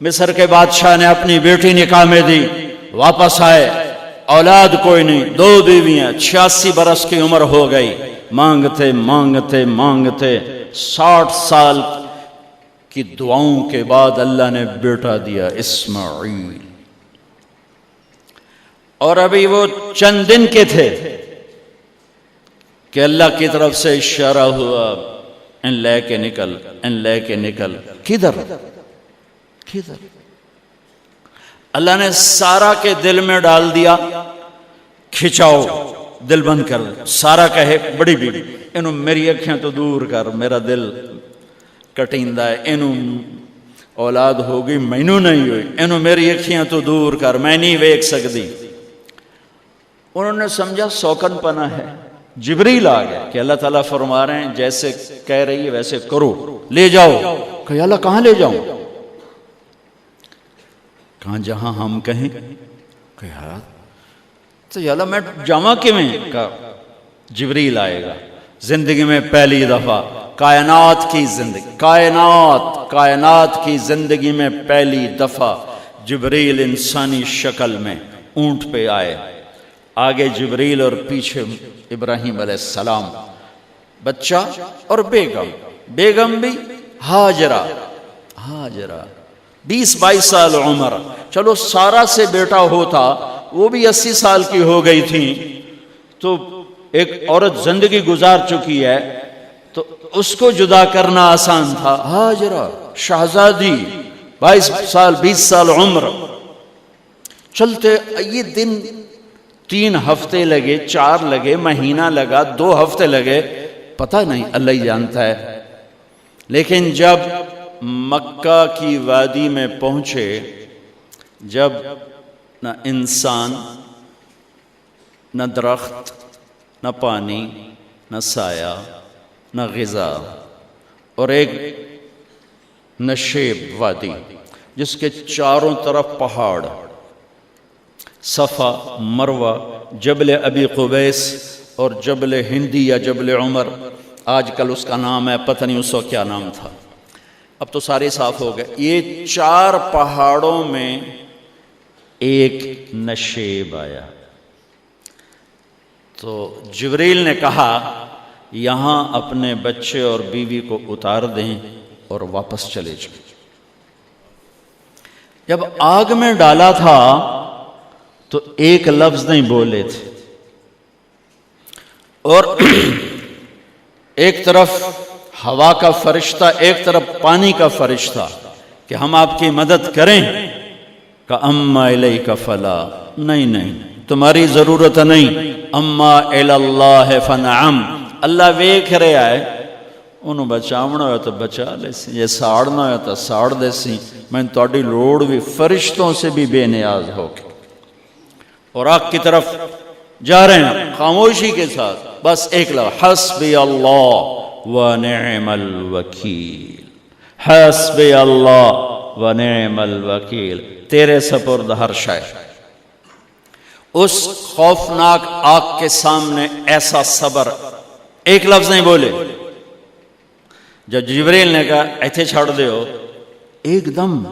مصر کے بادشاہ نے اپنی بیٹی نکاح میں دی، واپس آئے، اولاد کوئی نہیں، 2 بیویاں، 86 برس کی عمر ہو گئی، مانگتے مانگتے مانگتے 60 سال کی دعاؤں کے بعد اللہ نے بیٹا دیا، اسماعیل۔ اور ابھی وہ چند دن کے تھے کہ اللہ کی طرف سے اشارہ ہوا، ان لے کے نکل، ان لے کے نکل۔ کدھر؟ اللہ نے سارا کے دل میں ڈال دیا، کھچاؤ، دل بند کر۔ سارا کہے بڑی بیوی، انہوں میری اکھیاں تو دور کر، میرا دل کٹیندہ ہے، انہوں اولاد ہوگی مینوں نہیں ہوئی، انہوں میری اکھیاں تو دور کر، میں نہیں ویکھ سکتی۔ انہوں نے سمجھا سوکن پنا ہے۔ جبریل آ گیا کہ اللہ تعالیٰ فرما رہے ہیں جیسے کہہ رہی ہے ویسے کرو، لے جاؤ۔ کہ اللہ کہاں لے جاؤں؟ کہاں جہاں ہم کہیں۔ کہ یار تو یا اللہ میں جاواں کیویں؟ کہا جبریل آئے گا زندگی میں پہلی دفعہ، کائنات کی زندگی میں پہلی دفعہ جبریل انسانی شکل میں اونٹ پہ آئے، آگے جبریل اور پیچھے ابراہیم علیہ السلام، بچہ اور بیگم بھی ہاجرہ 20-22 سال عمر۔ چلو سارا سے بیٹا ہوتا، وہ بھی 80 سال کی ہو گئی تھی، تو ایک عورت زندگی گزار چکی ہے تو اس کو جدا کرنا آسان تھا۔ ہاجرہ شہزادی 22 سال 20 سال عمر، چلتے یہ دن 3 ہفتے لگے، 4 لگے، مہینہ لگا، 2 ہفتے لگے، پتہ نہیں، اللہ ہی جانتا ہے۔ لیکن جب مکہ کی وادی میں پہنچے، جب نہ انسان، نہ درخت، نہ پانی، نہ سایہ، نہ غذا، اور ایک نشیب وادی جس کے چاروں طرف پہاڑ، صفا، مروہ، جبل ابی قبیس اور جبل ہندی یا جبل عمر، آج کل اس کا نام ہے، پتہ نہیں اس وقت کیا نام تھا، اب تو سارے صاف ہو گئے۔ یہ 4 پہاڑوں میں ایک نشیب آیا، تو جبریل نے کہا یہاں اپنے بچے اور بیوی کو اتار دیں اور واپس چلے جائیں۔ جب آگ میں ڈالا تھا تو ایک لفظ نہیں بولے تھے، اور ایک طرف ہوا کا فرشتہ، ایک طرف پانی کا فرشتہ کہ ہم آپ کی مدد کریں، کہ اما الیک فلا، نہیں تمہاری ضرورت نہیں، اما اللہ فنعم، اللہ ویکھ رہا ہے، انہوں بچاونا ہو تو بچا لے سی، یہ ساڑنا ہو تو ساڑ دے سی، میں تہاڈی لوڑ بھی فرشتوں سے بھی بے نیاز ہو کے۔ اور آگ کی طرف جا رہے ہیں خاموشی کے ساتھ، بس ایک لفظ، حسبی اللہ ونعم الوکیل، حسبی اللہ ونعم الوکیل، تیرے سپرد ہر شے۔ اس خوفناک آگ کے سامنے ایسا صبر، ایک لفظ نہیں بولے۔ جب جبریل نے کہا ایتھے چھوڑ دے ہو، ایک دم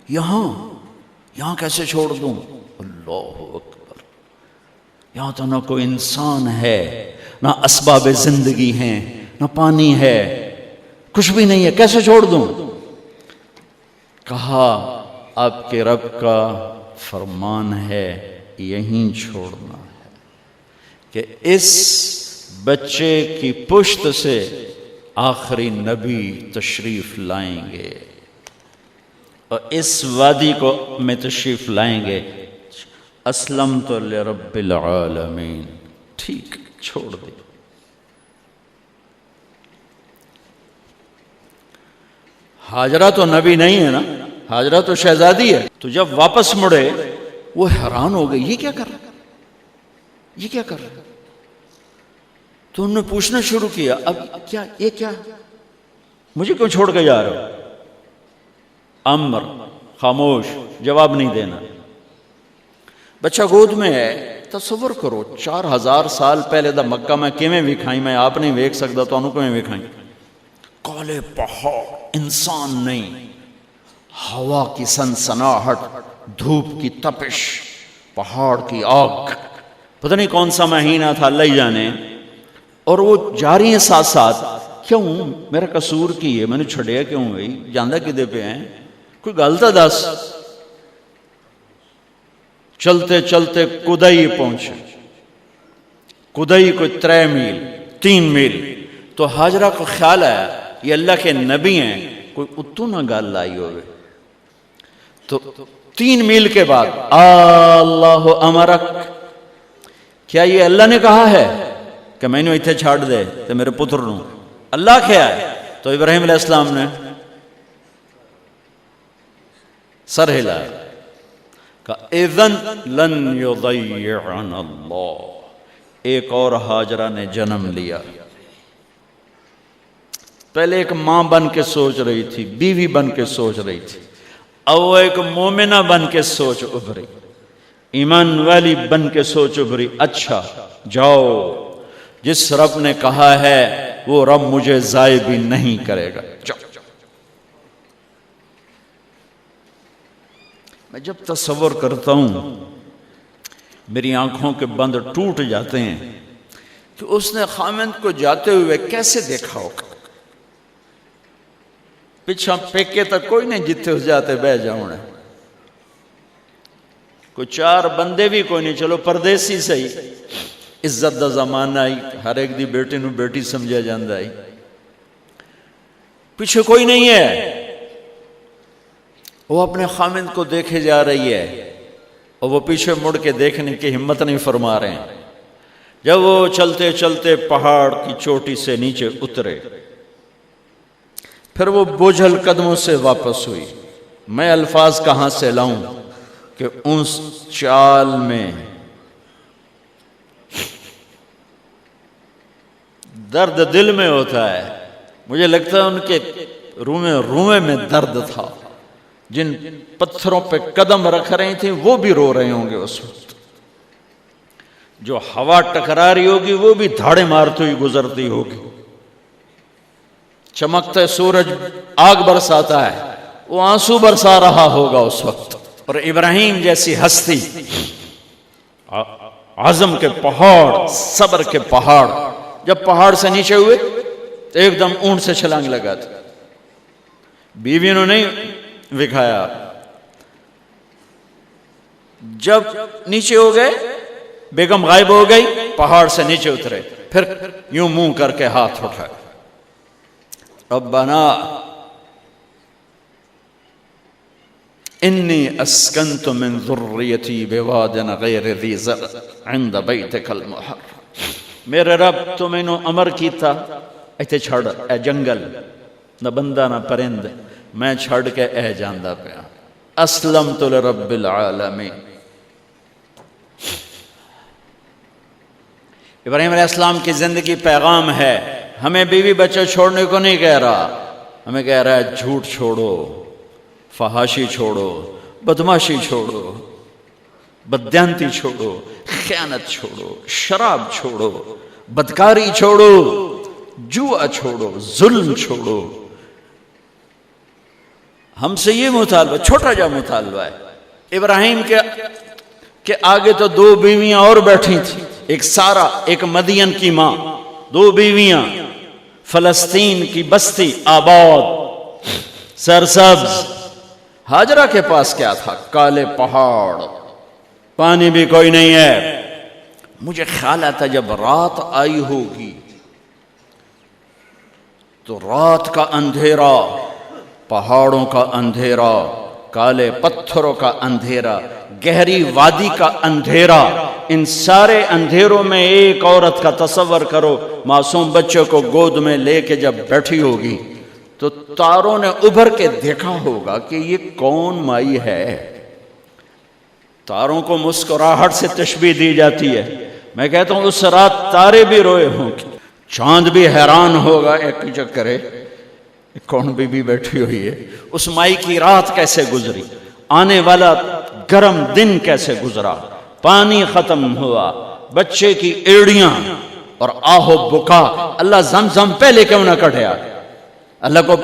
یہاں کیسے چھوڑ دوں؟ اللہ اکبر، یہاں تو نہ کوئی انسان ہے، نہ اسباب زندگی ہیں، نہ پانی ہے، کچھ بھی نہیں ہے، کیسے چھوڑ دوں؟ کہا آپ کے رب کا فرمان ہے یہیں چھوڑنا ہے، کہ اس بچے کی پشت سے آخری نبی تشریف لائیں گے اور اس وادی کو میں تشریف لائیں گے۔ اسلمت لرب العالمین، ٹھیک چھوڑ دے۔ ہاجرہ تو نبی نہیں ہے نا، ہاجرہ تو شہزادی ہے۔ تو جب واپس مڑے وہ حیران ہو گئی، یہ کیا کر رہا، یہ کیا کر رہا؟ تو انہوں نے پوچھنا شروع کیا، اب کیا، یہ کیا، مجھے کیوں چھوڑ کے جا رہا ہو؟ امر، خاموش، جواب نہیں دینا۔ بچہ گود میں ہے، تصور کرو 4000 سال پہلے دا مکہ میں کیویں وکھائی، میں آپ نہیں ویکھ سکدا تو انہوں کیویں وکھائی؟ کالے پہاڑ، انسان نہیں، ہوا کی سنسناہٹ، دھوپ کی تپش، پہاڑ کی آگ، پتہ نہیں کون سا مہینہ تھا اللہ ہی جانے، اور وہ جاری ہیں ساتھ ساتھ. کیوں میرا قصور کی ہے، میں نے چھڑیا کیوں بھائی، جاندہ کدے پہ ہیں، کوئی گل تو دس. چلتے چلتے کدئی پہنچے. کدئی کوئی 3 میل 3 میل. تو ہاجرہ کو خیال آیا یہ اللہ کے نبی ہیں، کوئی اتو نہ گل لائی ہوئے. تو 3 میل کے بعد اللہ امرک، کیا یہ اللہ نے کہا ہے کہ میں نے اتنے چھاڑ دے تو میرے پتر نوں؟ اللہ کیا ہے؟ تو ابراہیم علیہ السلام نے سر ہلایا کہ اذن لن یضیعنا اللہ. ایک اور ہاجرہ نے جنم لیا. پہلے ایک ماں بن کے سوچ رہی تھی، بیوی بن کے سوچ رہی تھی، اب وہ ایک مومنہ بن کے سوچ ابھری، ایمان والی بن کے سوچ ابھری. اچھا جاؤ، جس رب نے کہا ہے وہ رب مجھے ضائع بھی نہیں کرے گا. جاؤ. میں جب تصور کرتا ہوں میری آنکھوں کے بند ٹوٹ جاتے ہیں کہ اس نے خامند کو جاتے ہوئے کیسے دیکھا ہوگا. پچھا پیکے تک کوئی نہیں جتے اس جاتے بہ جاؤں نے، کوئی 4 بندے بھی کوئی نہیں، چلو پردیسی صحیح، عزت دا زمانہ آئی، ہر ایک دی بیٹی نو بیٹی سمجھا جاندہ آئی، پیچھے کوئی نہیں ہے. وہ اپنے خامند کو دیکھے جا رہی ہے اور وہ پیچھے مڑ کے دیکھنے کی ہمت نہیں فرما رہے ہیں. جب وہ چلتے چلتے پہاڑ کی چوٹی سے نیچے اترے، پھر وہ بوجھل قدموں سے واپس ہوئی. میں الفاظ کہاں سے لاؤں کہ اس چال میں درد دل میں ہوتا ہے. مجھے لگتا ہے ان کے رومے میں درد تھا. جن پتھروں پہ قدم رکھ رہی تھیں وہ بھی رو رہے ہوں گے اس وقت. جو ہوا ٹکرا رہی ہوگی وہ بھی دھاڑے مارتی ہوئی گزرتی ہوگی. چمکتے سورج آگ برساتا ہے، وہ آنسو برسا رہا ہوگا اس وقت. اور ابراہیم جیسی ہستی، عزم کے پہاڑ، صبر کے پہاڑ، جب پہاڑ سے نیچے ہوئے تو ایک دم اونٹ سے چھلانگ لگا تھا. بیوی نے نہیں دکھایا. جب نیچے ہو گئے، بیگم غائب ہو گئی، پہاڑ سے نیچے اترے، پھر یوں منہ کر کے ہاتھ اٹھائے، ربنا انی اسکنت من ذریتی بواد غیر ذی زرع عند بیتک المحرم. میرے رب تو میں نے امر کیتا ایتھے چھڑ، اے جنگل، نہ بندہ نہ پرند، میں چھڑ کے اے جاندہ پیا. اسلمت لرب العالمین. ابراہیم علیہ السلام کی زندگی پیغام ہے. ہمیں بیوی بچے چھوڑنے کو نہیں کہہ رہا، ہمیں کہہ رہا ہے جھوٹ چھوڑو، فحاشی چھوڑو، بدماشی چھوڑو، بددیانتی چھوڑو، خیانت چھوڑو، شراب چھوڑو، بدکاری چھوڑو، جوا چھوڑو، ظلم چھوڑو. ہم سے یہ مطالبہ، چھوٹا جا مطالبہ ہے. ابراہیم کے آگے تو 2 بیویاں اور بیٹھی تھیں، ایک سارا، ایک مدین کی ماں، 2 بیویاں. فلسطین کی بستی آباد، سرسبز. ہاجرہ کے پاس کیا تھا؟ کالے پہاڑ، پانی بھی کوئی نہیں ہے. مجھے خیال آتا جب رات آئی ہوگی تو رات کا اندھیرا، پہاڑوں کا اندھیرا، کالے پتھروں کا اندھیرا، گہری وادی کا اندھیرا، ان سارے اندھیروں میں ایک عورت کا تصور کرو، معصوم بچے کو گود میں لے کے جب بیٹھی ہوگی تو تاروں نے ابھر کے دیکھا ہوگا کہ یہ کون مائی ہے. تاروں کو مسکراہٹ سے تشبیہ دی جاتی ہے. میں کہتا ہوں اس رات تارے بھی روئے ہوں گے، چاند بھی حیران ہوگا، ایک چکرے کون بی بی بیٹھی ہوئی ہے. اس مائی کی رات کیسے گزری، آنے والا گرم دن کیسے گزرا، پانی ختم ہوا، بچے کی ایڑیاں اور آہو بکا. اللہ زمزم پہلے کیوں نہ کٹیا؟ اللہ کو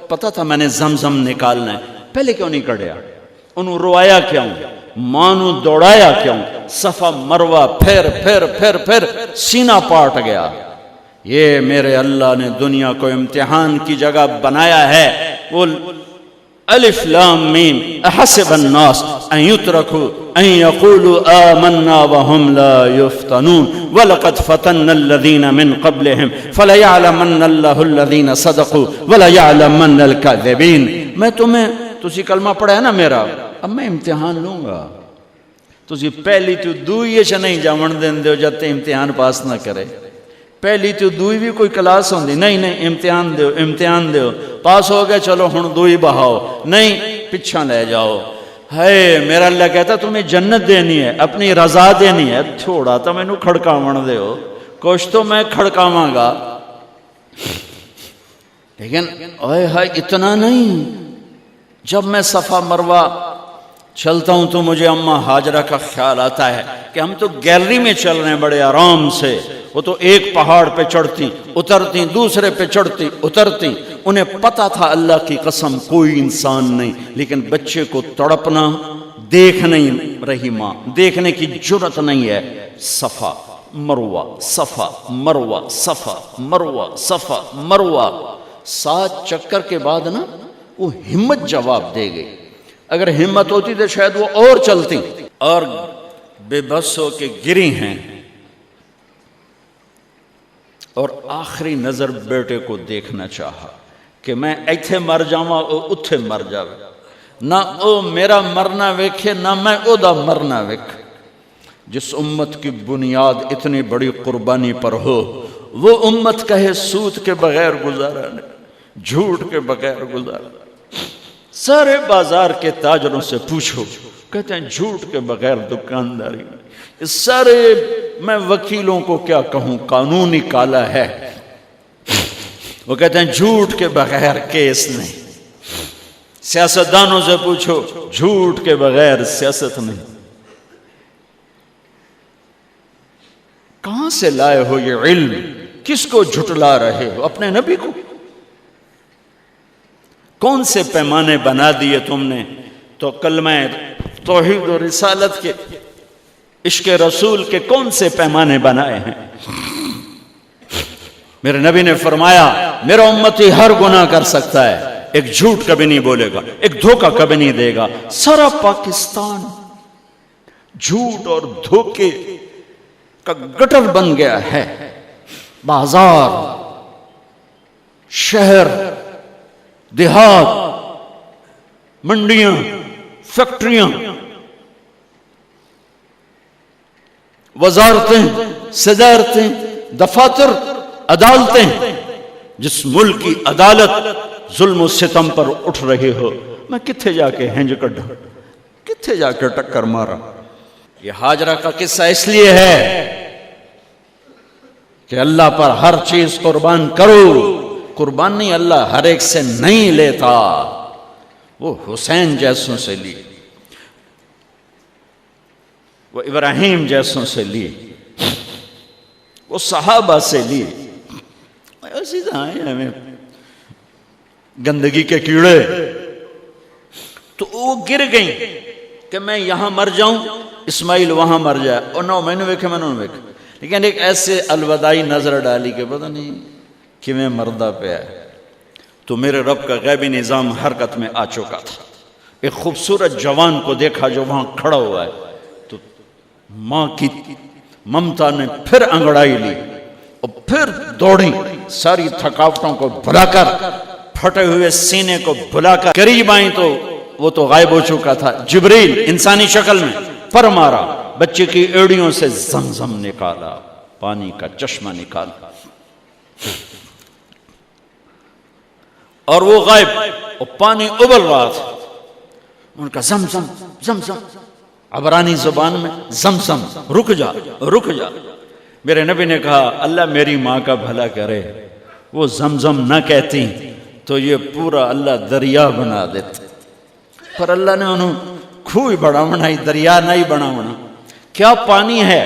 پتا تھا میں نے زمزم نکالنا ہے. پہلے کیوں نہیں کڑیا؟ انہوں روایا کیوں؟ مانو دوڑایا کیوں؟ صفا مروہ پھر پھر پھر پھر سینہ پاٹ گیا۔ یہ میرے اللہ نے دنیا کو امتحان کی جگہ بنایا ہے۔ وہ الف لام میم احسب الناس ان يتركوا ان يقولوا آمنا وهم لا يفتنون ولقد فتنا الذين من قبلهم فليعلمن الله الذين صدقوا وليعلمن الكاذبين۔ میں تسی کلمہ پڑھا ہے نا میرا، اب میں امتحان لوں گا۔ تسی پہلی تو دوئی چ نہیں جاون دین دیو جب تے امتحان پاس نہ کرے۔ پہلی تو دوئی بھی کوئی کلاس ہوندی نہیں، نہیں امتحان دیو امتحان دیو، پاس ہو گئے چلو ہن دوئی بہاؤ، نہیں پچھا لے جاؤ۔ ہے میرا اللہ کہتا تمہیں جنت دینی ہے، اپنی رضا دینی ہے، تھوڑا تو میں نو کھڑکاون دیو، کچھ تو میں کھڑکاواں گا، لیکن اوئے ہائے اتنا نہیں۔ جب میں صفا مروہ چلتا ہوں تو مجھے اماں ہاجرہ کا خیال آتا ہے کہ ہم تو گیلری میں چل رہے ہیں بڑے آرام سے، وہ تو ایک پہاڑ پہ چڑھتی اترتی، دوسرے پہ چڑھتی اترتی، انہیں پتا تھا اللہ کی قسم کوئی انسان نہیں، لیکن بچے کو تڑپنا دیکھ نہیں رہی ماں، دیکھنے کی جرت نہیں ہے۔ صفا مروہ صفا مروہ صفا مروہ صفا مروہ، 7 چکر کے بعد نا وہ ہمت جواب دے گئی۔ اگر ہمت ہوتی تو شاید وہ اور چلتی، اور بے بس ہو کے گری ہیں، اور آخری نظر بیٹے کو دیکھنا چاہا کہ میں ایتھے مر جاواں او اتھے مر جاوے، نہ او میرا مرنا ویکھے نہ میں او دا مرنا ویکھ۔ جس امت کی بنیاد اتنی بڑی قربانی پر ہو، وہ امت کہے سود کے بغیر گزارا نہیں، جھوٹ کے بغیر گزارا۔ سارے بازار کے تاجروں سے پوچھو، کہتے ہیں جھوٹ کے بغیر دکانداری نہیں۔ اس سارے میں وکیلوں کو کیا کہوں، قانونی کالا ہے، وہ کہتے ہیں جھوٹ کے بغیر کیس نہیں۔ سیاستدانوں سے پوچھو، جھوٹ کے بغیر سیاست نہیں۔ کہاں سے لائے ہو یہ علم؟ کس کو جھٹلا رہے ہو؟ اپنے نبی کو؟ کون سے پیمانے بنا دیے تم نے؟ تو کلمہ توحید و رسالت کے، عشق رسول کے کون سے پیمانے بنائے ہیں؟ میرے نبی نے فرمایا میرا امتی ہر گناہ کر سکتا ہے، ایک جھوٹ کبھی نہیں بولے گا، ایک دھوکہ کبھی نہیں دے گا۔ سارا پاکستان جھوٹ اور دھوکے کا گٹر بن گیا ہے۔ بازار، شہر، دیہات، منڈیاں، فیکٹریاں، وزارتیں، صدارتیں، دفاتر، عدالتیں، جس ملک کی عدالت ظلم و ستم پر اٹھ رہے ہو، میں کتھے جا کے ہنج کڈھا، کتھے جا کے ٹکر مارا۔ یہ ہاجرہ کا قصہ اس لیے ہے کہ اللہ پر ہر چیز قربان کرو۔ قربان نہیں، اللہ ہر ایک سے نہیں لیتا، وہ حسین جیسوں سے لی، وہ ابراہیم جیسوں سے لی، وہ صحابہ سے لی۔ ایسی آئے ہمیں گندگی کے کیڑے، تو وہ گر گئیں کہ میں یہاں مر جاؤں، اسماعیل وہاں مر جائے، اور نو میں نے ویکھے میں نے ویکھے، لیکن ایک ایسے الوداعی نظر ڈالی کہ پتہ نہیں کہ میں مردہ پہ ہے۔ تو میرے رب کا غیبی نظام حرکت میں آ چکا تھا۔ ایک خوبصورت جوان کو دیکھا جو وہاں کھڑا ہوا ہے، تو ماں کی ممتا نے پھر انگڑائی لی اور پھر دوڑی، ساری تھکاوٹوں کو بھلا کر، پھٹے ہوئے سینے کو بھلا کر قریب آئیں تو وہ تو غائب ہو چکا تھا۔ جبریل انسانی شکل میں پر مارا، بچے کی ایڑیوں سے زمزم نکالا، پانی کا چشمہ نکالا، اور وہ غائب، اور پانی ابل رہا تھا۔ ان کا زمزم زمزم، عبرانی زبان میں زمزم، رک جا رک جا۔ میرے نبی نے کہا اللہ میری ماں کا بھلا کرے، وہ زمزم نہ کہتی تو یہ پورا اللہ دریا بنا دیتے، پر اللہ نے انہوں کھوئی بڑھاونا ہی، دریا نہیں بڑھاونا۔ کیا پانی ہے؟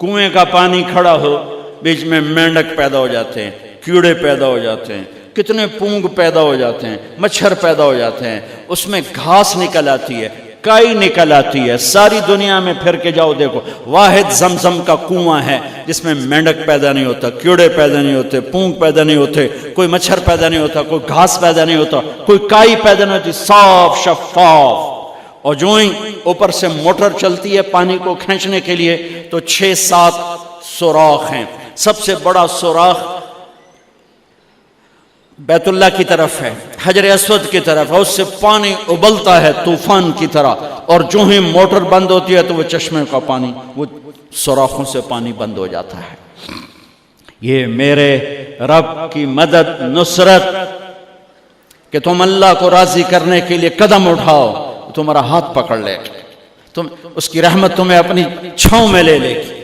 کنویں کا پانی کھڑا ہو، بیچ میں مینڈک پیدا ہو جاتے ہیں، کیڑے پیدا ہو جاتے ہیں، کتنے پونگ پیدا ہو جاتے ہیں، مچھر پیدا ہو جاتے ہیں، اس میں گھاس نکل آتی ہے، کائی نکل آتی ہے، ساری دنیا میں پھر کے جاؤ دیکھو، واحد زمزم کا کنواں ہے جس میں مینڈک پیدا نہیں ہوتا، کیڑے پیدا نہیں ہوتے، پونگ پیدا نہیں ہوتے، کوئی مچھر پیدا نہیں ہوتا، کوئی گھاس پیدا نہیں ہوتا، کوئی کائی پیدا نہیں ہوتی، صاف شفاف. اور جو ہی اوپر سے موٹر چلتی ہے پانی کو کھینچنے کے لیے تو 6-7 سوراخ ہیں. سب سے بڑا سوراخ بیت اللہ کی طرف ہے، حجر اسود کی طرف ہے، اس سے پانی ابلتا ہے طوفان کی طرح، اور جو ہی موٹر بند ہوتی ہے تو وہ چشمے کا پانی، وہ سوراخوں سے پانی بند ہو جاتا ہے. یہ میرے رب کی مدد، نصرت، کہ تم اللہ کو راضی کرنے کے لیے قدم اٹھاؤ، تمہارا ہاتھ پکڑ لے، تم اس کی رحمت تمہیں اپنی چھاؤں میں لے لے گی.